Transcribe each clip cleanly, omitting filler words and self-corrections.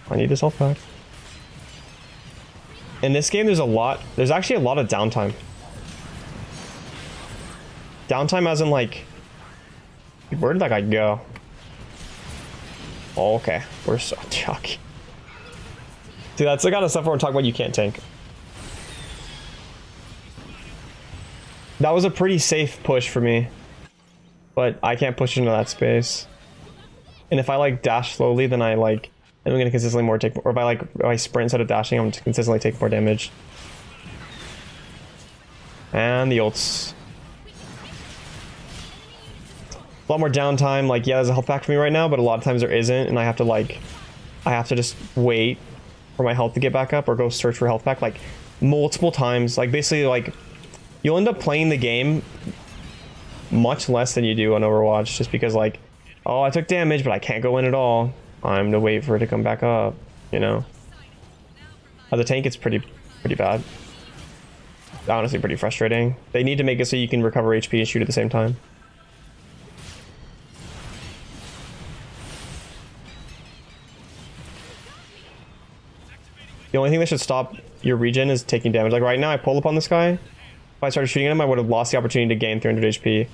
I need this health pack. In this game, there's actually a lot of downtime. Downtime as in like, where did that guy go? Oh, okay, we're so chucky. Dude, that's the kind of stuff we're talking about you can't tank. That was a pretty safe push for me, but I can't push into that space. And if I like dash slowly, then I'm gonna consistently or if I sprint instead of dashing, I'm consistently take more damage. And the ults. A lot more downtime. Like, yeah, there's a health pack for me right now, but a lot of times there isn't, and I have to just wait for my health to get back up or go search for a health pack like multiple times. Like basically, like you'll end up playing the game much less than you do on Overwatch, just because like, oh, I took damage, but I can't go in at all. I'm to wait for it to come back up, you know. As a tank, it's pretty bad. Honestly, pretty frustrating. They need to make it so you can recover HP and shoot at the same time. The only thing that should stop your regen is taking damage. Like right now, I pull up on this guy. If I started shooting at him, I would have lost the opportunity to gain 300 HP.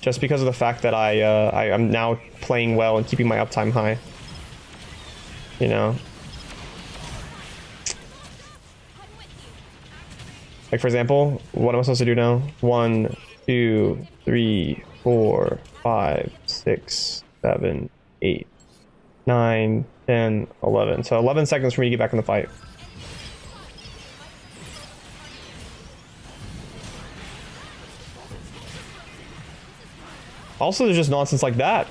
Just because of the fact that I'm now playing well and keeping my uptime high. You know? Like for example, what am I supposed to do now? 1, 2, 3, 4, 5, 6, 7, 8, 9, 10, 11. So 11 seconds for me to get back in the fight. Also, there's just nonsense like that.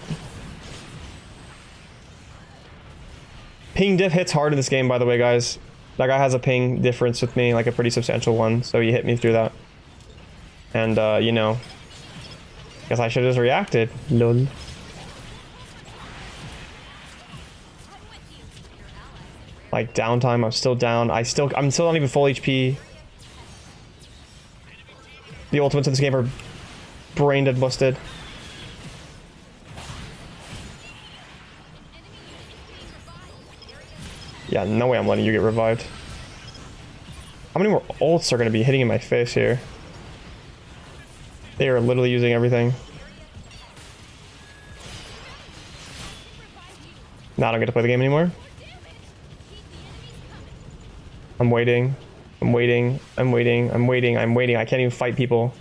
Ping diff hits hard in this game, by the way, guys. That guy has a ping difference with me, like a pretty substantial one, so he hit me through that. And, you know, guess I should have just reacted. Lol. Like, downtime, I'm still down. I'm still not even full HP. The ultimates in this game are brain dead busted. Yeah, no way I'm letting you get revived. How many more ults are going to be hitting in my face here? They are literally using everything. Now I don't get to play the game anymore. I'm waiting. I'm waiting. I'm waiting. I'm waiting. I'm waiting. I can't even fight people.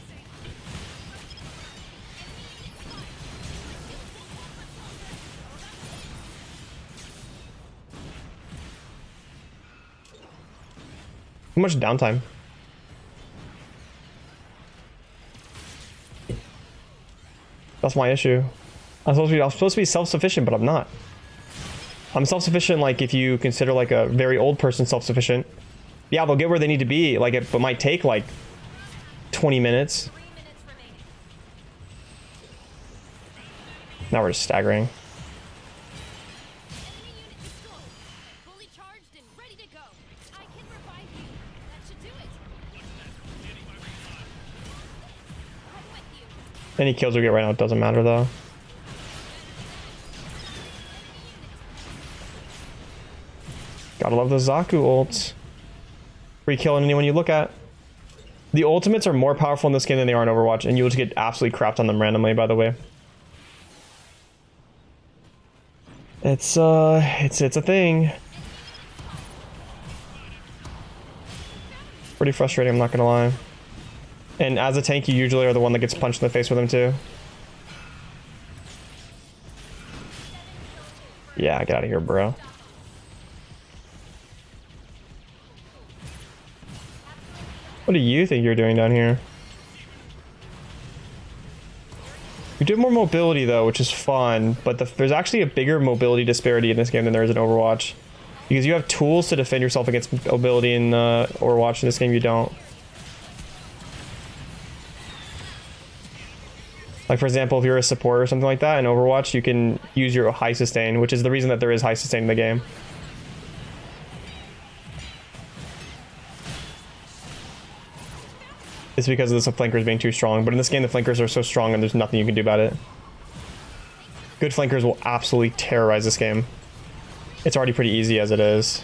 Too much downtime. That's my issue. I'm supposed to be self-sufficient, but I'm not. I'm self-sufficient like if you consider like a very old person self-sufficient. Yeah, they'll get where they need to be, like it might take like 20 minutes. Now we're just staggering. Any kills we get right now, it doesn't matter though. Gotta love the Zaku ults. Free killing anyone you look at. The ultimates are more powerful in this game than they are in Overwatch, and you'll just get absolutely crapped on them randomly, by the way. It's a thing. Pretty frustrating, I'm not gonna lie. And as a tank, you usually are the one that gets punched in the face with them too. Yeah, get out of here, bro. What do you think you're doing down here? You do have more mobility though, which is fun, but there's actually a bigger mobility disparity in this game than there is in Overwatch. Because you have tools to defend yourself against mobility in Overwatch. In this game, you don't. Like for example, if you're a support or something like that in Overwatch, you can use your high sustain, which is the reason that there is high sustain in the game. It's because of the flankers being too strong, but in this game the flankers are so strong and there's nothing you can do about it. Good flankers will absolutely terrorize this game. It's already pretty easy as it is.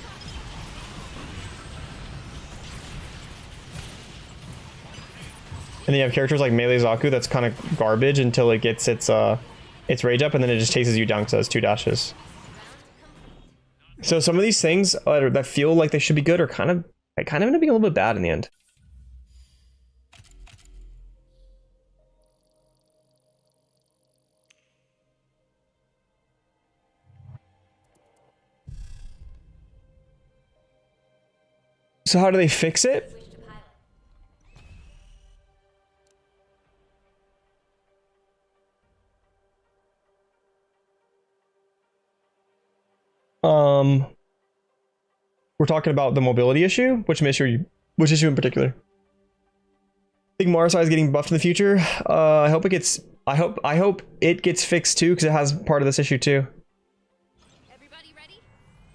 And then you have characters like Melee Zaku that's kind of garbage until it gets its rage up, and then it just chases you down because it has 2 dashes. So some of these things that feel like they should be good are kind of end up being a little bit bad in the end. So how do they fix it? We're talking about the mobility issue. Which issue in particular? I think Marasai is getting buffed in the future. I hope it gets. I hope it gets fixed too, because it has part of this issue too. Everybody ready?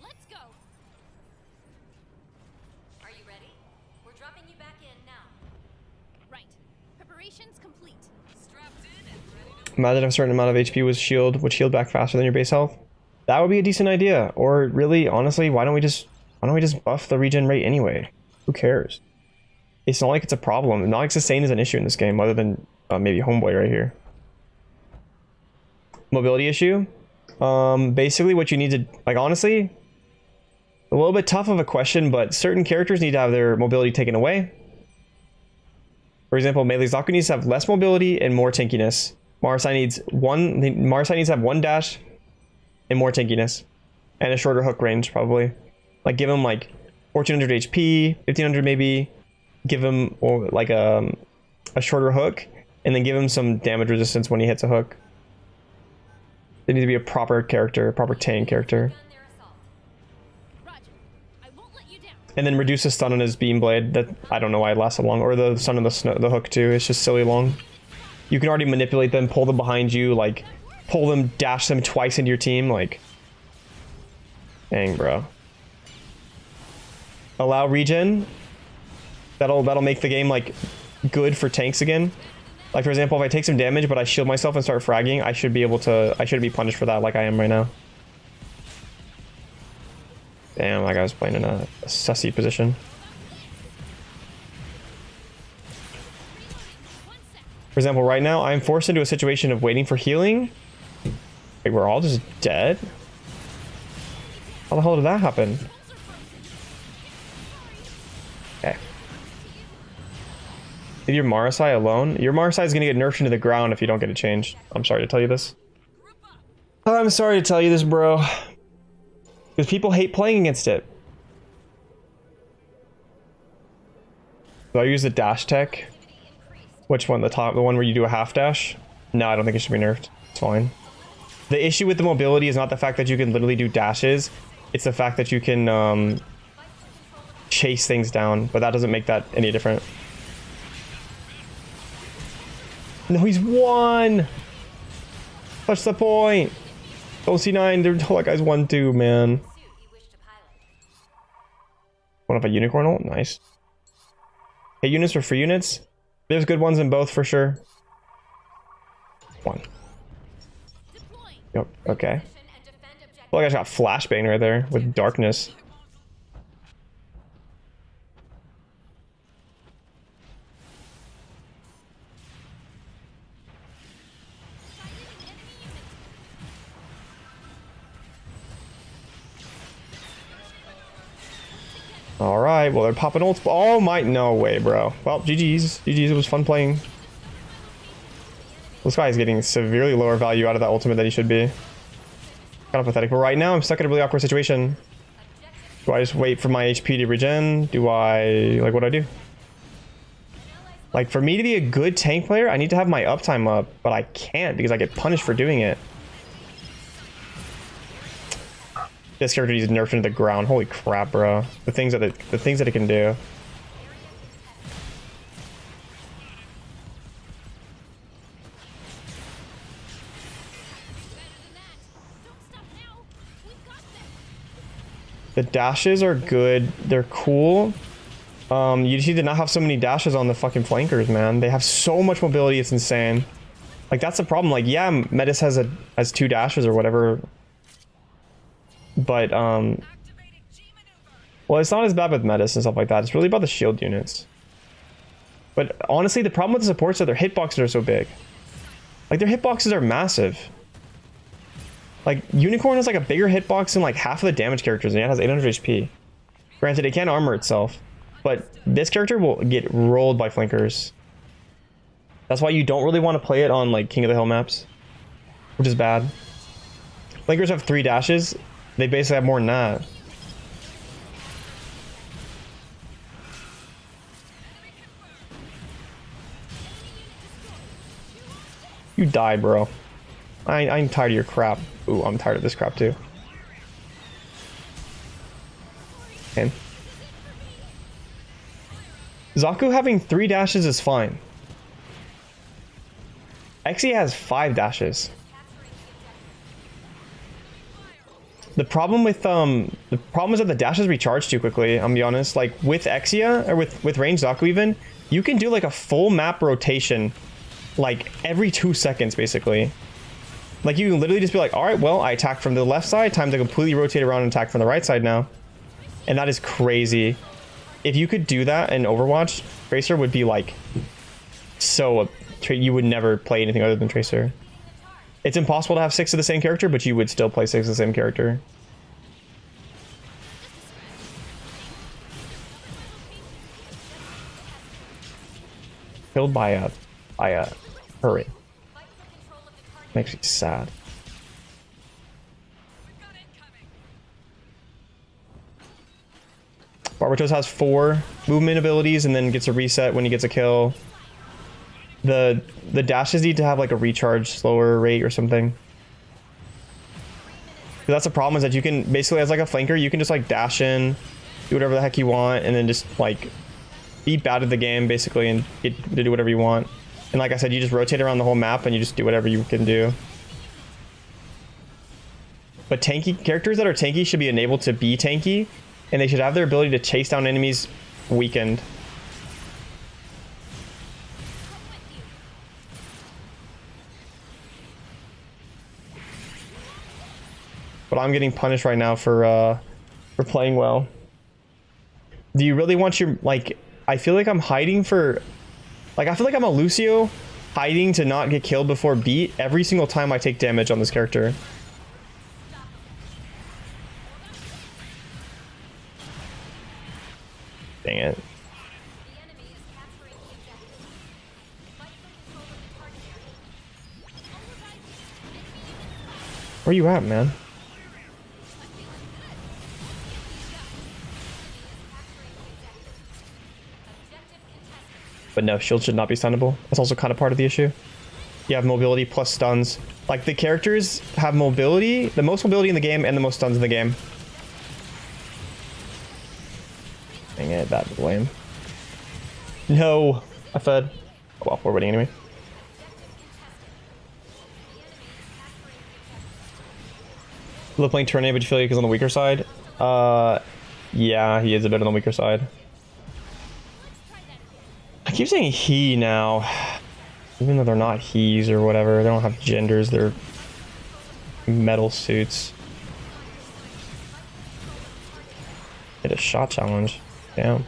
Let's go. Are you ready? We're dropping you back in now. Right. Preparations complete. Strapped in and ready to. Imagine if a certain amount of HP would shield back faster than your base health. That would be a decent idea. Or really, honestly, why don't we just buff the regen rate anyway? Who cares? It's not like it's a problem. Not like sustain is an issue in this game, other than maybe Homeboy right here. Mobility issue. Basically what you need to, like, honestly, a little bit tough of a question, but certain characters need to have their mobility taken away. For example, Melee Zaku needs to have less mobility and more tankiness. Marasai needs to have 1 dash and more tankiness, and a shorter hook range probably. Like give him like 1400 HP, 1500 maybe. Give him like a shorter hook, and then give him some damage resistance when he hits a hook. They need to be a proper character, a proper tank character. And then reduce the stun on his beam blade. That I don't know why it lasts so long, or the stun on the hook too. It's just silly long. You can already manipulate them, pull them behind you, like pull them, dash them twice into your team, like. Dang, bro. Allow regen. That'll make the game like good for tanks again. Like for example, if I take some damage but I shield myself and start fragging, I shouldn't be punished for that like I am right now. Damn, that guy's playing in a sussy position. For example, right now I'm forced into a situation of waiting for healing. Like we're all just dead. How the hell did that happen? Okay. Leave your Marasai alone. Your Marasai is going to get nerfed into the ground if you don't get it changed. I'm sorry to tell you this. I'm sorry to tell you this, bro. Because people hate playing against it. Do I use the dash tech? Which one? The one where you do a half dash? No, I don't think it should be nerfed. It's fine. The issue with the mobility is not the fact that you can literally do dashes. It's the fact that you can chase things down. But that doesn't make that any different. No, he's won! Touch the point! OC9, that guy's 1-2, man. One of a unicorn ult? Nice. Hey, units are free units. There's good ones in both for sure. One. Yep, okay. Well, I just got flashbang right there with darkness. Alright, well they're popping ults. Oh my, no way, bro. Well, GG's. GG's, it was fun playing. This guy is getting severely lower value out of that ultimate than he should be. Kind of pathetic. But right now, I'm stuck in a really awkward situation. Do I just wait for my HP to regen? Do I... like, what do I do? Like, for me to be a good tank player, I need to have my uptime up. But I can't because I get punished for doing it. This character needs nerfed into the ground. Holy crap, bro. The things that it can do. The dashes are good. They're cool. You just need to not have so many dashes on the fucking flankers, man. They have so much mobility, it's insane. Like, that's the problem. Like, yeah, Metis has 2 dashes or whatever. But well, it's not as bad with metas and stuff like that. It's really about the shield units. But honestly, the problem with the supports is that their hitboxes are so big. Like, their hitboxes are massive. Like, Unicorn has like a bigger hitbox than like half of the damage characters, and it has 800 HP. Granted, it can armor itself, but this character will get rolled by flankers. That's why you don't really want to play it on like King of the Hill maps, which is bad. Flankers have 3 dashes. They basically have more than that. You die, bro. I'm tired of your crap. Ooh, I'm tired of this crap too. Okay. Zaku having 3 dashes is fine. Exi has 5 dashes. The problem is that the dashes recharge too quickly. I'm gonna be honest. Like with Exia or with range Zaku even, you can do like a full map rotation, like every 2 seconds basically. Like you can literally just be like, all right, well, I attacked from the left side, time to completely rotate around and attack from the right side now. And that is crazy. If you could do that in Overwatch, Tracer would be like so, you would never play anything other than Tracer. It's impossible to have 6 of the same character, but you would still play 6 of the same character. Killed by a hurry. Makes me sad. Barbatos has 4 movement abilities and then gets a reset when he gets a kill. The dashes need to have like a recharge slower rate or something. That's the problem, is that you can basically, as like a flanker, you can just like dash in, do whatever the heck you want, and then just like be bad at the game basically and get to do whatever you want. And like I said, you just rotate around the whole map and you just do whatever you can do. But tanky characters that are tanky should be enabled to be tanky, and they should have their ability to chase down enemies weakened. But I'm getting punished right now for playing well. Do you really want your, like, I feel like I'm hiding for, like, I feel like I'm a Lucio hiding to not get killed before beat every single time I take damage on this character. Dang it. Where you at, man? But no, shield should not be stunnable. That's also kind of part of the issue. You have mobility plus stuns. Like, the characters have mobility, the most mobility in the game, and the most stuns in the game. Dang it, that was lame. No, I fed. Oh well, we're winning anyway. Love playing Tourney, but you feel like he's on the weaker side? Yeah, he is a bit on the weaker side. I keep saying he now, even though they're not he's or whatever. They don't have genders, they're metal suits. Hit a shot challenge. Damn.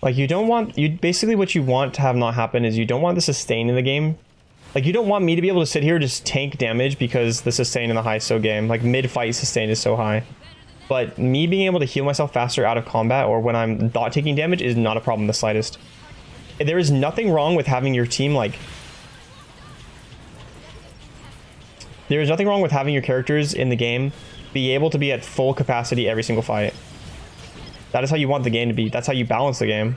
Like, you don't want, basically what you want to have not happen is you don't want the sustain in the game. Like, you don't want me to be able to sit here and just tank damage because the sustain in the high is so game. Like, mid-fight sustain is so high. But me being able to heal myself faster out of combat or when I'm not taking damage is not a problem the slightest. There is nothing wrong with having your team, like... There is nothing wrong with having your characters in the game be able to be at full capacity every single fight. That is how you want the game to be. That's how you balance the game.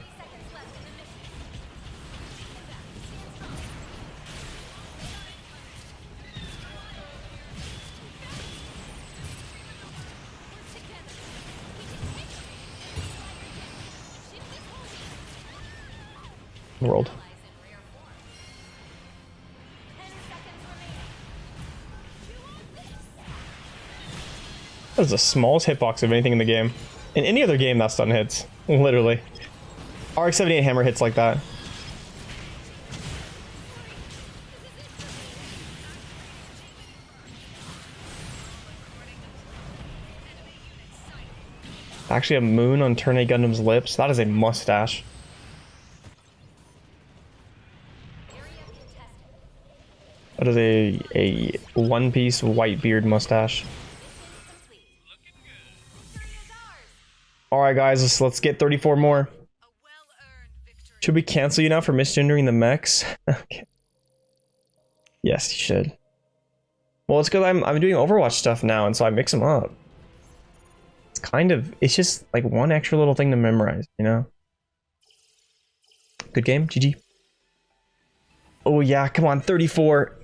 World. That is the smallest hitbox of anything in the game. In any other game, that stun hits. Literally. RX-78 hammer hits like that. Actually, a moon on turn A Gundam's lips. That is a mustache. That is a one-piece white beard mustache. Alright guys, let's get 34 more. Should we cancel you now for misgendering the mechs? Okay. Yes, you should. Well, it's because I'm doing Overwatch stuff now, and so I mix them up. It's kind of, it's just like one extra little thing to memorize, you know? Good game, GG. Oh yeah, come on, 34.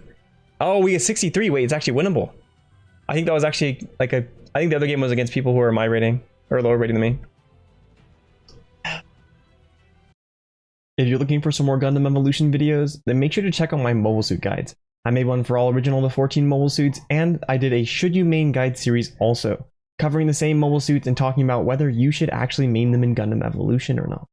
Oh, we get 63. Wait, it's actually winnable. I think that was actually like I think the other game was against people who are my rating or lower rating than me. If you're looking for some more Gundam Evolution videos, then make sure to check out my mobile suit guides. I made one for all original to 14 mobile suits, and I did a Should You Main Guide series also, covering the same mobile suits and talking about whether you should actually main them in Gundam Evolution or not.